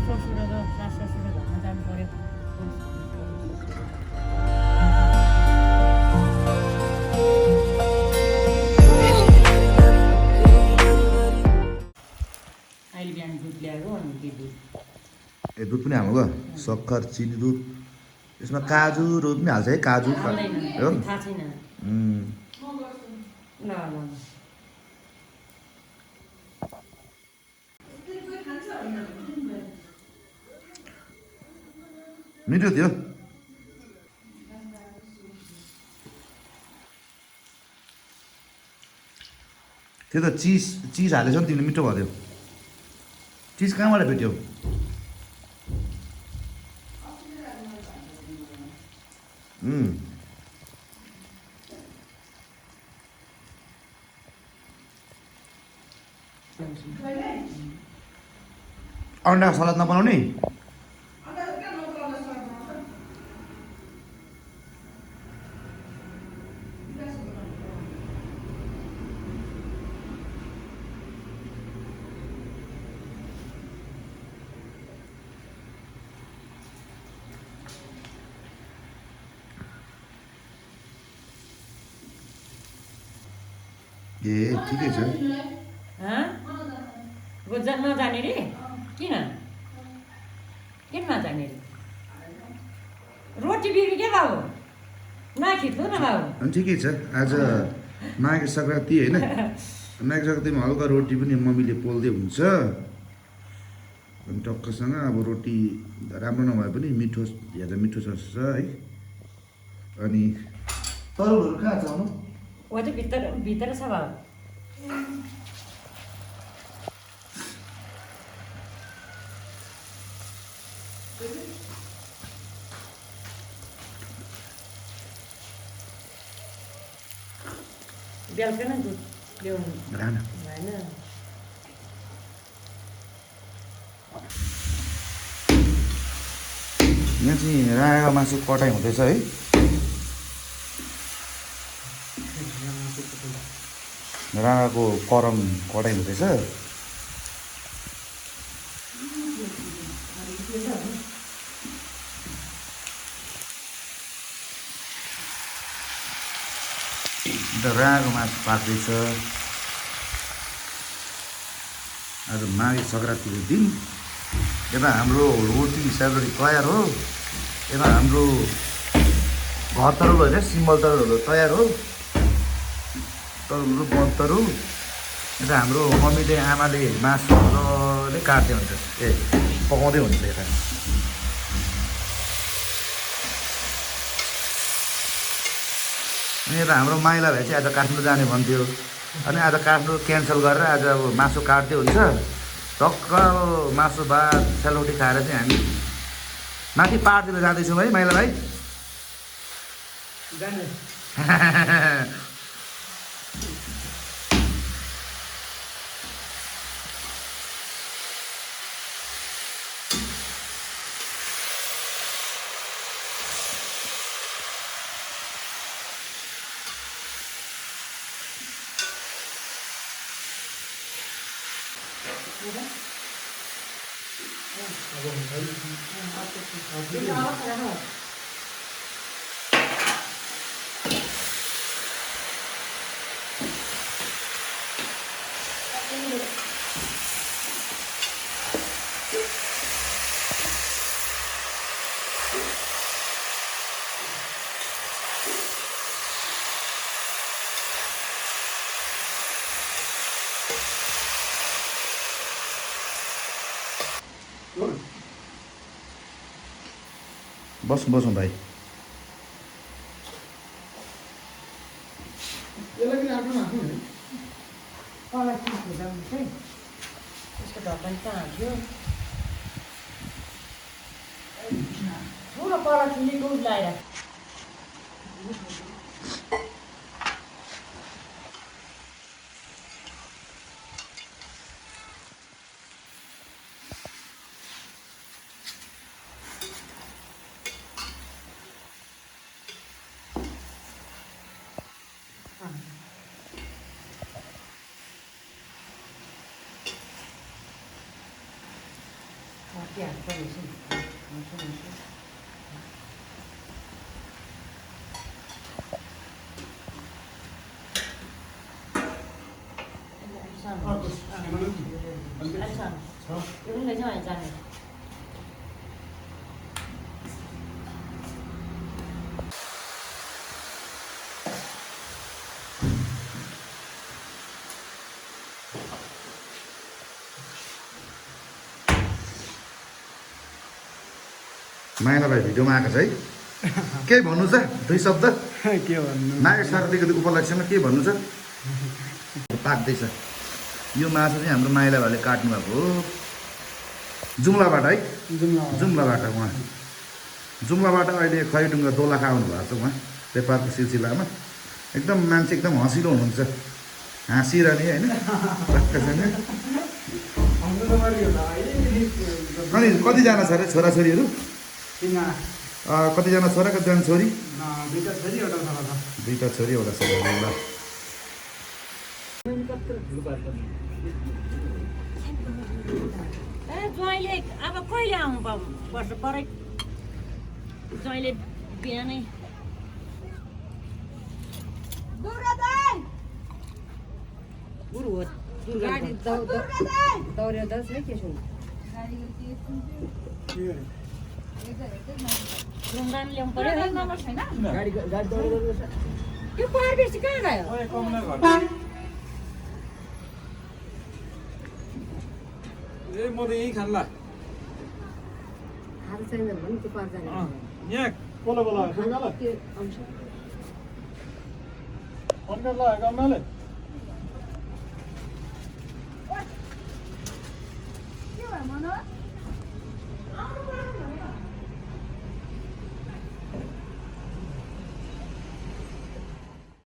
ससुर र सास ससुर घरमा जानु पर्यो अहिले बिहान दुध ल्याएको अनि त्यो दुध ए दुध पनि हाल्नु गयो सक्खर चिनी दुध यसमा काजुहरू पनि हाल्छ है काजु थाहा छैन ल ल मिठो थियो त्यो त चिज हालेछ नि तिमीले मिठो भयो चिज कहाँबाट भेट्यौ अन्डा सलाद नबनाउने ए ठिकै छ नजाने रे किन नजाने रे रोटी बिग्री के बाबु नखिच्नु न बाबु अनि ठिकै छ आज माघे सङ्क्रान्ति होइन माघे सङ्क्रान्तिमा हल्का रोटी पनि मम्मीले पोल्दै हुन्छ अनि टक्कसँग अब रोटी राम्रो नभए पनि मिठो हेर्दा मिठो छ है अनि तरुलहरू कहाँ छ आउनु ओ चाहिँ भित्र छ बाबु बेलुका नै दुध ल्याउनु भएन यहाँ चाहिँ रायोको मासु कटाइ हुँदैछ है राँगाको करम कटाइ हुँदैछ राँगाको मासु पाक्दैछ आज माघे सङ्क्रान्तिको दिन यता हाम्रो रोटी सेलरोटी तयार हो यता हाम्रो घर तरुल होइन सिम्बल तरुलहरू तयार हो तरुलहरू बनतरु यता हाम्रो मम्मीले आमाले मासु मजाले काट्दै हुन्छ ए पकाउँदै हुन्छ यता अनि यता हाम्रो माइला भाइ चाहिँ आज काठमाडौँ जाने भन्थ्यो अनि आज काठमाडौँ क्यान्सल गरेर आज अब मासु काट्दै हुन्छ टक्क मासु भात सेलरोटी खाएर चाहिँ हामी माथि पाहाडतिर जाँदैछौँ है माइला भाइ बसौँ भाइ त्यसको ढक्कन कहाँ हाल्थ्यो ठुलो कला चुली दुध लगाएर प्याज परेपछि माइला भाइ भिडियोमा आएको छ है के भन्नु छ 2 शब्द के भन्नु माघे सङ्क्रान्तिको उपलक्ष्यमा के भन्नु छ पाक्दैछ यो माछा चाहिँ हाम्रो माइला भाइले काट्नु भएको हो जुम्लाबाट है जुम्लाबाट उहाँ जुम्लाबाट अहिले खैरढुङ्गा दोलखा आउनु भएको छ उहाँ व्यापारको सिलसिलामा एकदम मान्छे एकदम हँसिलो हुनुहुन्छ हाँसिरहने होइन अनि कतिजना छ अरे छोराछोरीहरू कतिजना छोरा कतिजना छोरी 2टा छोरी एउटा छोरा छ 2टा छोरी एउटा छोरा ल ज्वाइँले अब कहिले आउनु पर्छ परै ज्वाइँले बिहानै गुरु हो गाडी दौड्यो है के छु रुमदान ल्याउनु पर्यो है नम्बर छैन गाडी दौड्यो त्यो पार बेसी कहाँ गयो ए म त यही खान्ला हाल छैन भने त्यो पार जाने यहाँ बोला बोला खान्ला त्यो आउँछ फोन गर्ला गाउँमाले